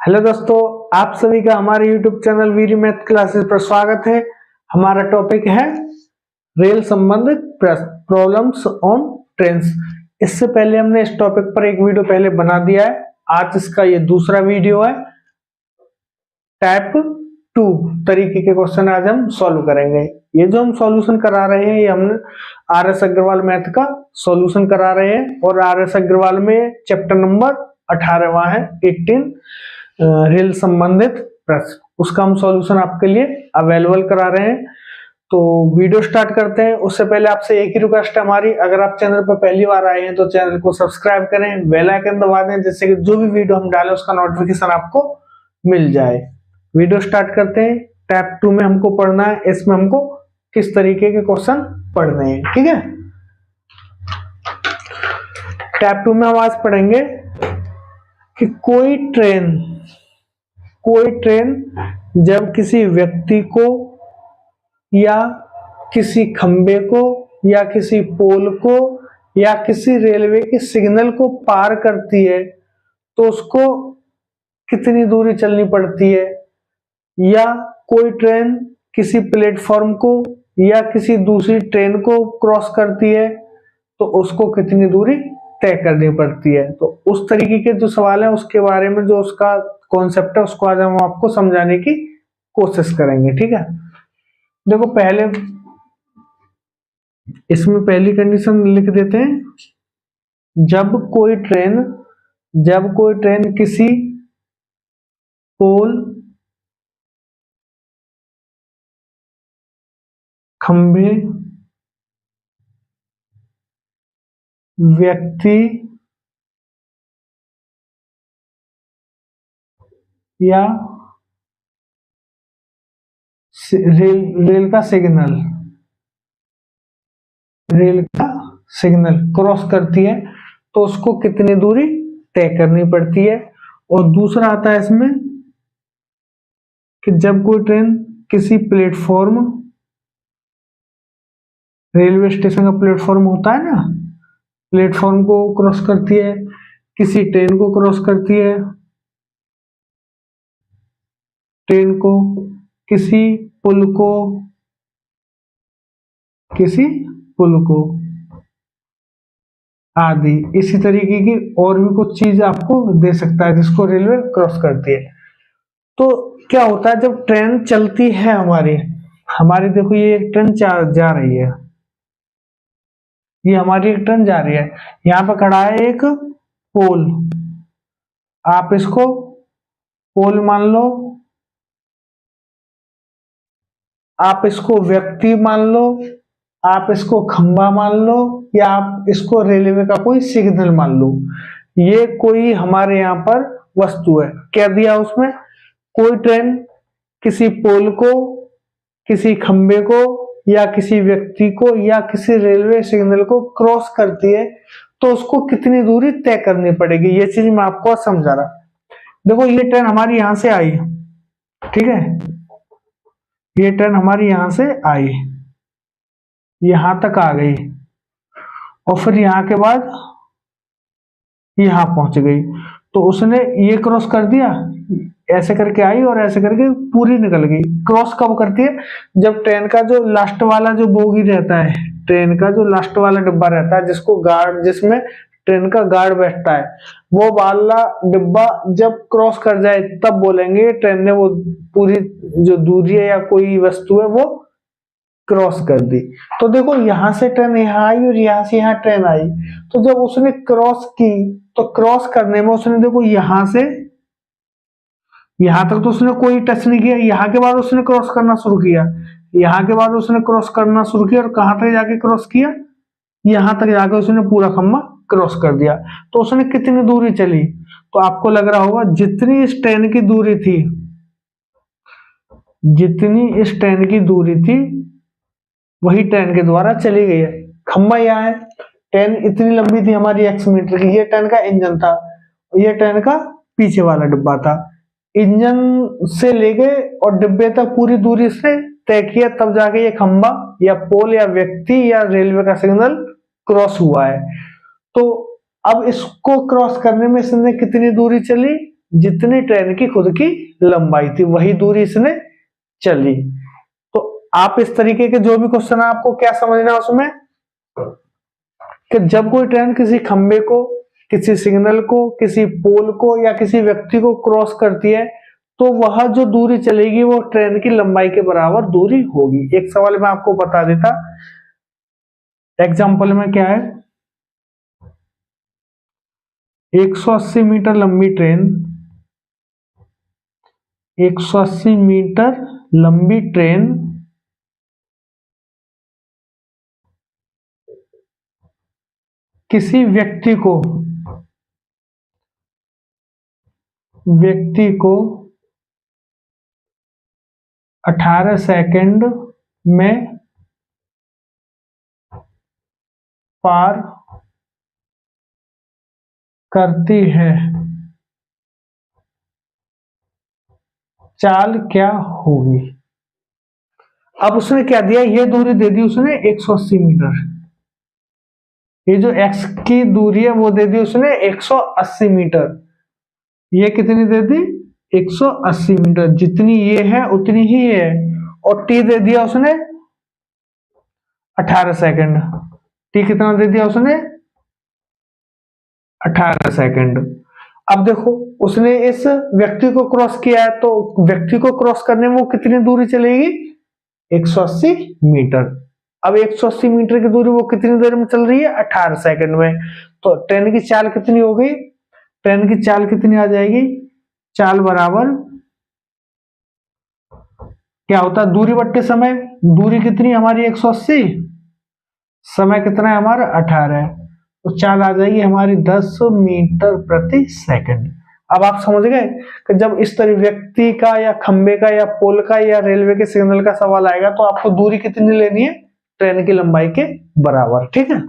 Hello दोस्तों, आप सभी का हमारे YouTube channel Veeri math classes पर स्वागत है। हमारा टॉपिक है रेल संबंधित प्रॉब्लम्स ऑन ट्रेन्स। इससे पहले हमने इस टॉपिक पर एक वीडियो पहले बना दिया है। आज इसका ये दूसरा वीडियो है। टाइप 2 तरीके के क्वेश्चन आज हम सॉल्व करेंगे। ये जो हम सॉल्यूशन करा रहे हैं, ये हमने RS अग्रवाल मैथ का सॉल्यूशन करा रहे हैं और RS अग्रवाल में चैप्टर नंबर 18वां है 18 रेल संबंधित प्रश्न, उसका हम सॉल्यूशन आपके लिए अवेलेबल करा रहे हैं। तो वीडियो स्टार्ट करते हैं। उससे पहले आपसे एक ही रिक्वेस्ट है हमारी, अगर आप चैनल पर पहली बार आए हैं तो चैनल को सब्सक्राइब करें, बेल आइकन दबा दें, जिससे कि जो भी वीडियो हम डालें उसका नोटिफिकेशन आपको मिल जाए। वीडियो स्टार्ट करते हैं। टाइप 2 में हमको पढ़ना है, इसमें हमको किस तरीके के क्वेश्चन पढ़ने हैं, ठीक है। टाइप 2 में हम आज पढ़ेंगे कि कोई ट्रेन जब किसी व्यक्ति को या किसी खंबे को या किसी पोल को या किसी रेलवे के सिग्नल को पार करती है तो उसको कितनी दूरी चलनी पड़ती है, या कोई ट्रेन किसी प्लेटफॉर्म को या किसी दूसरी ट्रेन को क्रॉस करती है तो उसको कितनी दूरी तय करनी पड़ती है। तो उस तरीके के जो सवाल है उसके बारे में जो उसका कॉन्सेप्ट है उसको आज हम आपको समझाने की कोशिश करेंगे, ठीक है। देखो, पहले इसमें पहली कंडीशन लिख देते हैं। जब कोई ट्रेन किसी पोल, खंभे, व्यक्ति या रेल का सिग्नल क्रॉस करती है तो उसको कितनी दूरी तय करनी पड़ती है। और दूसरा आता है इसमें कि जब कोई ट्रेन किसी प्लेटफॉर्म, रेलवे स्टेशन का प्लेटफॉर्म होता है ना, प्लेटफॉर्म को क्रॉस करती है, किसी ट्रेन को क्रॉस करती है, ट्रेन को, किसी पुल को आदि। इसी तरीके की और भी कुछ चीज आपको दे सकता है जिसको रेलवे क्रॉस करती है। तो क्या होता है जब ट्रेन चलती है हमारी देखो, ये एक ट्रेन जा रही है, ये हमारी एक ट्रेन जा रही है। यहाँ पे खड़ा है एक पोल, आप इसको पोल मान लो, आप इसको व्यक्ति मान लो, आप इसको खंबा मान लो, या आप इसको रेलवे का कोई सिग्नल मान लो। ये कोई हमारे यहाँ पर वस्तु है। क्या दिया उसमें, कोई ट्रेन किसी पोल को, किसी खंबे को या किसी व्यक्ति को या किसी रेलवे सिग्नल को क्रॉस करती है तो उसको कितनी दूरी तय करनी पड़ेगी, ये चीज मैं आपको समझा रहा। देखो, ये ट्रेन हमारी यहां से आई, ठीक है, ये ट्रेन हमारी यहां से आई, यहां तक आ गई और फिर यहां के बाद यहां पहुंच गई। तो उसने ये क्रॉस कर दिया, ऐसे करके आई और ऐसे करके पूरी निकल गई। क्रॉस कब करती है, जब ट्रेन का जो लास्ट वाला जो बोगी रहता है, ट्रेन का जो लास्ट वाला डिब्बा रहता है जिसमें ट्रेन का गार्ड बैठता है, वो वाला डिब्बा जब क्रॉस कर जाए तब बोलेंगे ट्रेन ने वो पूरी जो दूरी है या कोई वस्तु है वो क्रॉस कर दी। तो देखो, यहां से ट्रेन यहाँ आई और यहां से यहाँ ट्रेन आई, तो जब उसने क्रॉस की तो क्रॉस करने में उसने देखो यहां से यहां तक तो उसने कोई टच नहीं किया, यहां के बाद उसने क्रॉस करना शुरू किया, यहां के बाद उसने क्रॉस करना शुरू किया और कहां तक जाके क्रॉस किया, यहां तक जाके उसने पूरा खंबा क्रॉस कर दिया। तो उसने कितनी दूरी चली, तो आपको लग रहा होगा जितनी इस ट्रेन की दूरी थी, जितनी इस ट्रेन की दूरी थी वही ट्रेन के द्वारा चली गई है। खंबा यहाँ है, ट्रेन इतनी लंबी थी हमारी x मीटर की, ये ट्रेन का इंजन था, ये ट्रेन का पीछे वाला डिब्बा था। इंजन से लेके और डिब्बे तक पूरी दूरी से तय किया तब जाके ये खंबा या पोल या व्यक्ति या रेलवे का सिग्नल क्रॉस हुआ है। तो अब इसको क्रॉस करने में इसने कितनी दूरी चली, जितनी ट्रेन की खुद की लंबाई थी वही दूरी इसने चली। तो आप इस तरीके के जो भी क्वेश्चन है आपको क्या समझना है उसमें, कि जब कोई ट्रेन किसी खंबे को, किसी सिग्नल को, किसी पोल को या किसी व्यक्ति को क्रॉस करती है तो वह जो दूरी चलेगी वो ट्रेन की लंबाई के बराबर दूरी होगी। एक सवाल मैं आपको बता देता, एग्जाम्पल में क्या है, 180 मीटर लंबी ट्रेन, 180 मीटर लंबी ट्रेन किसी व्यक्ति को 18 सेकंड में पार करती है, चाल क्या होगी। अब उसने क्या दिया, ये दूरी दे दी उसने 180 मीटर, ये जो x की दूरी है वो दे दी उसने 180 मीटर, ये कितनी दे दी 180 मीटर, जितनी ये है उतनी ही ये है, और t दे दिया उसने 18 सेकंड, t कितना दे दिया उसने 18 सेकंड। अब देखो उसने इस व्यक्ति को क्रॉस किया है तो व्यक्ति को क्रॉस करने में वो कितनी दूरी चलेगी 180 मीटर। अब 180 मीटर की दूरी वो कितनी देर में चल रही है 18 सेकंड में। तो ट्रेन की चाल कितनी हो गई, ट्रेन की चाल कितनी आ जाएगी, चाल बराबर क्या होता है दूरी बट्टे समय, दूरी कितनी हमारी 180, समय कितना है हमारा 18, तो चाल आ जाएगी हमारी 10 मीटर प्रति सेकंड। अब आप समझ गए कि जब इस तरह व्यक्ति का या खंबे का या पोल का या रेलवे के सिग्नल का सवाल आएगा तो आपको दूरी कितनी लेनी है ट्रेन की लंबाई के बराबर, ठीक है।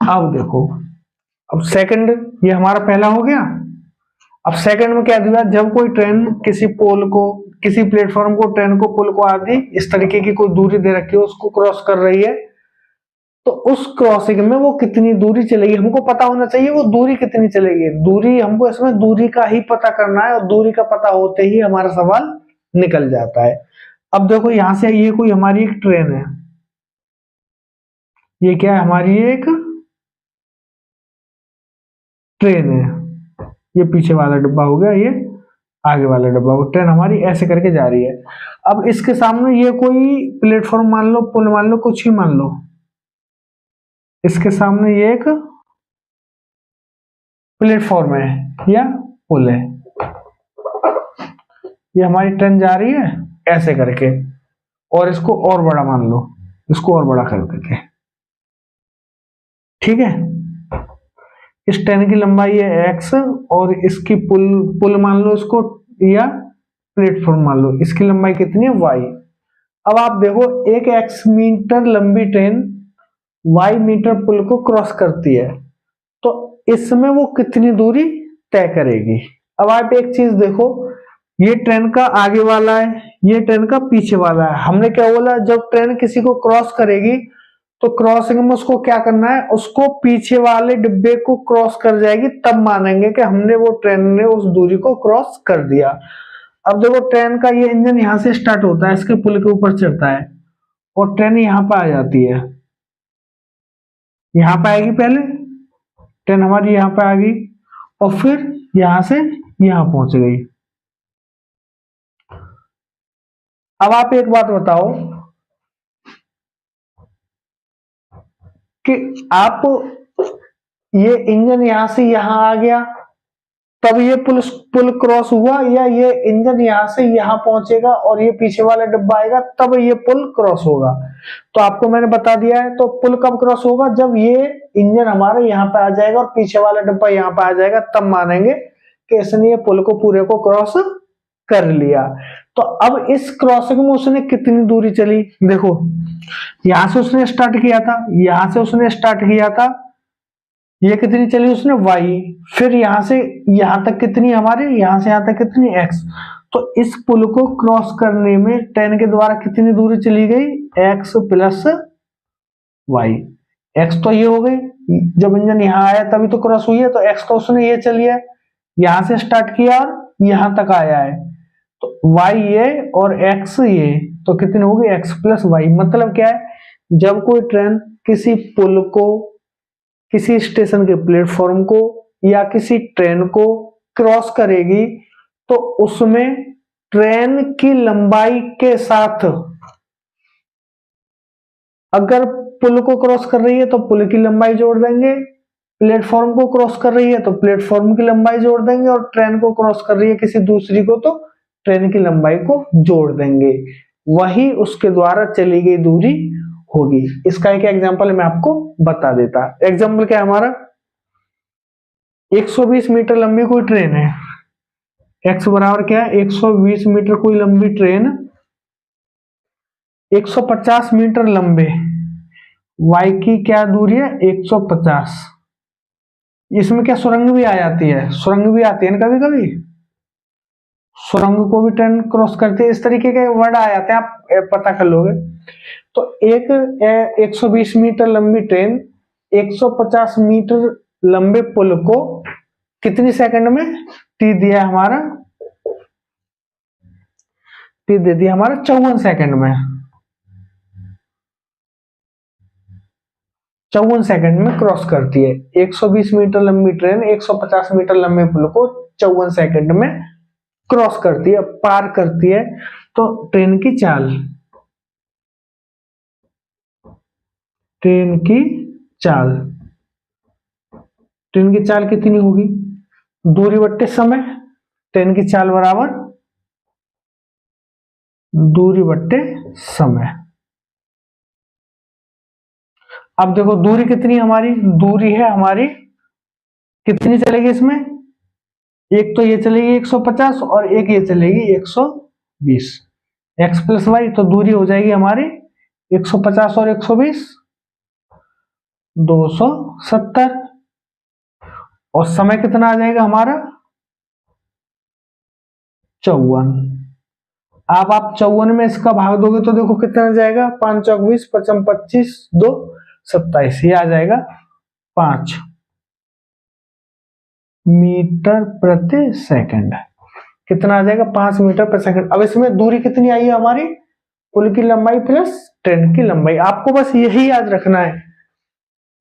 अब देखो, अब सेकंड ये हमारा पहला हो गया। अब सेकंड में क्या दिया, जब कोई ट्रेन किसी पोल को, किसी प्लेटफॉर्म को, ट्रेन को, पुल को आदि इस तरीके की कोई दूरी दे रखी है उसको क्रॉस कर रही है तो उस क्रॉसिंग में वो कितनी दूरी चलेगी, हमको पता होना चाहिए वो दूरी कितनी चलेगी। दूरी हमको इसमें दूरी का ही पता करना है और दूरी का पता होते ही हमारा सवाल निकल जाता है। अब देखो यहां से ये कोई हमारी एक ट्रेन है, ये क्या है हमारी एक ट्रेन है, ये पीछे वाला डब्बा हो गया, ये आगे वाला डब्बा हो, ट्रेन हमारी ऐसे करके जा रही है। अब इसके सामने ये कोई प्लेटफॉर्म मान लो, पुल मान लो, कुछ ही मान लो, इसके सामने ये एक प्लेटफॉर्म है या पुल है, ये हमारी ट्रेन जा रही है ऐसे करके, और इसको और बड़ा मान लो, इसको और बड़ा कर देते, ठीक है। इस ट्रेन की लंबाई है x और इसकी पुल मान लो इसको, या प्लेटफॉर्म मान लो, इसकी लंबाई कितनी है y। अब आप देखो एक x मीटर लंबी ट्रेन y मीटर पुल को क्रॉस करती है तो इसमें वो कितनी दूरी तय करेगी। अब आप एक चीज देखो, ये ट्रेन का आगे वाला है, ये ट्रेन का पीछे वाला है। हमने क्या बोला, जब ट्रेन किसी को क्रॉस करेगी तो क्रॉसिंग में उसको क्या करना है, उसको पीछे वाले डिब्बे को क्रॉस कर जाएगी तब मानेंगे कि हमने वो ट्रेन ने उस दूरी को क्रॉस कर दिया। अब देखो ट्रेन का ये इंजन यहां से स्टार्ट होता है, इसके पुल के ऊपर चढ़ता है और ट्रेन यहां पर आ जाती है, यहां पर आएगी, पहले ट्रेन हमारी यहां पर आ गई और फिर यहां से यहां पहुंच गई। अब आप एक बात बताओ कि आप ये इंजन यहां से यहां आ गया तब ये पुल क्रॉस हुआ, या ये इंजन यहां से यहां पहुंचेगा और ये पीछे वाला डब्बा आएगा तब ये पुल क्रॉस होगा। तो आपको मैंने बता दिया है, तो पुल कब क्रॉस होगा, जब ये इंजन हमारे यहाँ पे आ जाएगा और पीछे वाला डब्बा यहाँ पे आ जाएगा तब मानेंगे कि इसने ये पुल को पूरे को क्रॉस कर लिया। तो अब इस क्रॉसिंग में उसने कितनी दूरी चली, देखो यहां से उसने स्टार्ट किया था, यहां से उसने स्टार्ट किया था, ये कितनी चली उसने y, फिर यहां से यहां तक कितनी हमारे, यहां से यहां तक कितनी x। तो इस पुल को क्रॉस करने में ट्रेन के द्वारा कितनी दूरी चली गई, x प्लस y। x तो ये हो गई, जब इंजन यहाँ आया तभी तो क्रॉस हुई है, तो x तो उसने ये चली है, यहां से स्टार्ट किया और यहां तक आया है, तो y ये और x ये, तो कितनी होगी x प्लस y। मतलब क्या है, जब कोई ट्रेन किसी पुल को, किसी स्टेशन के प्लेटफॉर्म को या किसी ट्रेन को क्रॉस करेगी तो उसमें ट्रेन की लंबाई के साथ, अगर पुल को क्रॉस कर रही है तो पुल की लंबाई जोड़ देंगे, प्लेटफॉर्म को क्रॉस कर रही है तो प्लेटफॉर्म की लंबाई जोड़ देंगे, और ट्रेन को क्रॉस कर रही है किसी दूसरी को तो ट्रेन की लंबाई को जोड़ देंगे, वही उसके द्वारा चली गई दूरी होगी। इसका एक एग्जांपल मैं आपको बता देता। एग्जांपल क्या है हमारा, 120 मीटर लंबी कोई ट्रेन है, x बराबर क्या है 120 मीटर कोई लंबी ट्रेन 150 मीटर लंबे, y की क्या दूरी है 150। इसमें क्या सुरंग भी आ जाती है, सुरंग भी आती है ना कभी कभी, सुरंग को भी ट्रेन क्रॉस करती है, इस तरीके के वर्ड आ जाते हैं, आप पता कर लोगे। तो एक 120 मीटर लंबी ट्रेन 150 मीटर लंबे पुल को कितनी सेकंड में, टी दिया हमारा, टी दे दिया हमारा 54 सेकंड में, 54 सेकंड में क्रॉस करती है। 120 मीटर लंबी ट्रेन 150 मीटर लंबे पुल को 54 सेकंड में क्रॉस करती है, पार करती है। तो ट्रेन की चाल, ट्रेन की चाल, ट्रेन की चाल कितनी होगी, दूरी बट्टे समय, ट्रेन की चाल बराबर दूरी बट्टे समय। अब देखो दूरी कितनी हमारी, दूरी है हमारी कितनी चलेगी इसमें, एक तो ये चलेगी 150 और एक ये चलेगी 120, x प्लस वाई, तो दूरी हो जाएगी हमारी 150 और 120 270, और समय कितना आ जाएगा हमारा 54। अब आप 54 में इसका भाग दोगे तो देखो कितना आ जाएगा, 5 चौक 20, 55 25 2 27, ये आ जाएगा 5 मीटर प्रति सेकंड। कितना आ जाएगा 5 मीटर प्रति सेकंड। अब इसमें दूरी कितनी आई है हमारी, पुल की लंबाई प्लस ट्रेन की लंबाई। आपको बस यही याद रखना है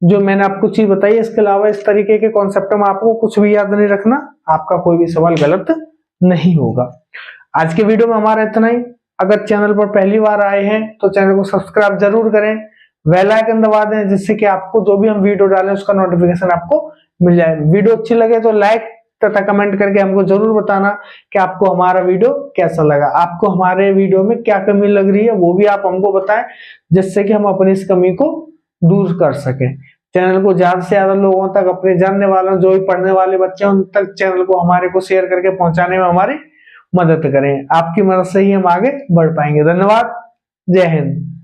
जो मैंने आपको चीज बताई, इसके अलावा इस तरीके के कॉन्सेप्ट में आपको कुछ भी याद नहीं रखना, आपका कोई भी सवाल गलत नहीं होगा। आज के वीडियो में हमारा इतना ही। अगर चैनल पर पहली बार आए हैं तो चैनल को सब्सक्राइब जरूर करें, बेल आइकन दबा दें, जिससे कि आपको जो भी हम वीडियो डालें उसका नोटिफिकेशन आपको मिल जाए। वीडियो अच्छी लगे तो लाइक तथा कमेंट करके हमको जरूर बताना कि आपको हमारा वीडियो कैसा लगा, आपको हमारे वीडियो में क्या कमी लग रही है वो भी आप हमको बताएं, जिससे कि हम अपनी इस कमी को दूर कर सकें। चैनल को ज्यादा से ज्यादा लोगों तक, अपने जानने वालों, जो भी पढ़ने वाले बच्चे हैं उन तक चैनल को हमारे को शेयर करके पहुंचाने में हमारी मदद करें। आपकी मदद से ही हम आगे बढ़ पाएंगे। धन्यवाद, जय हिंद।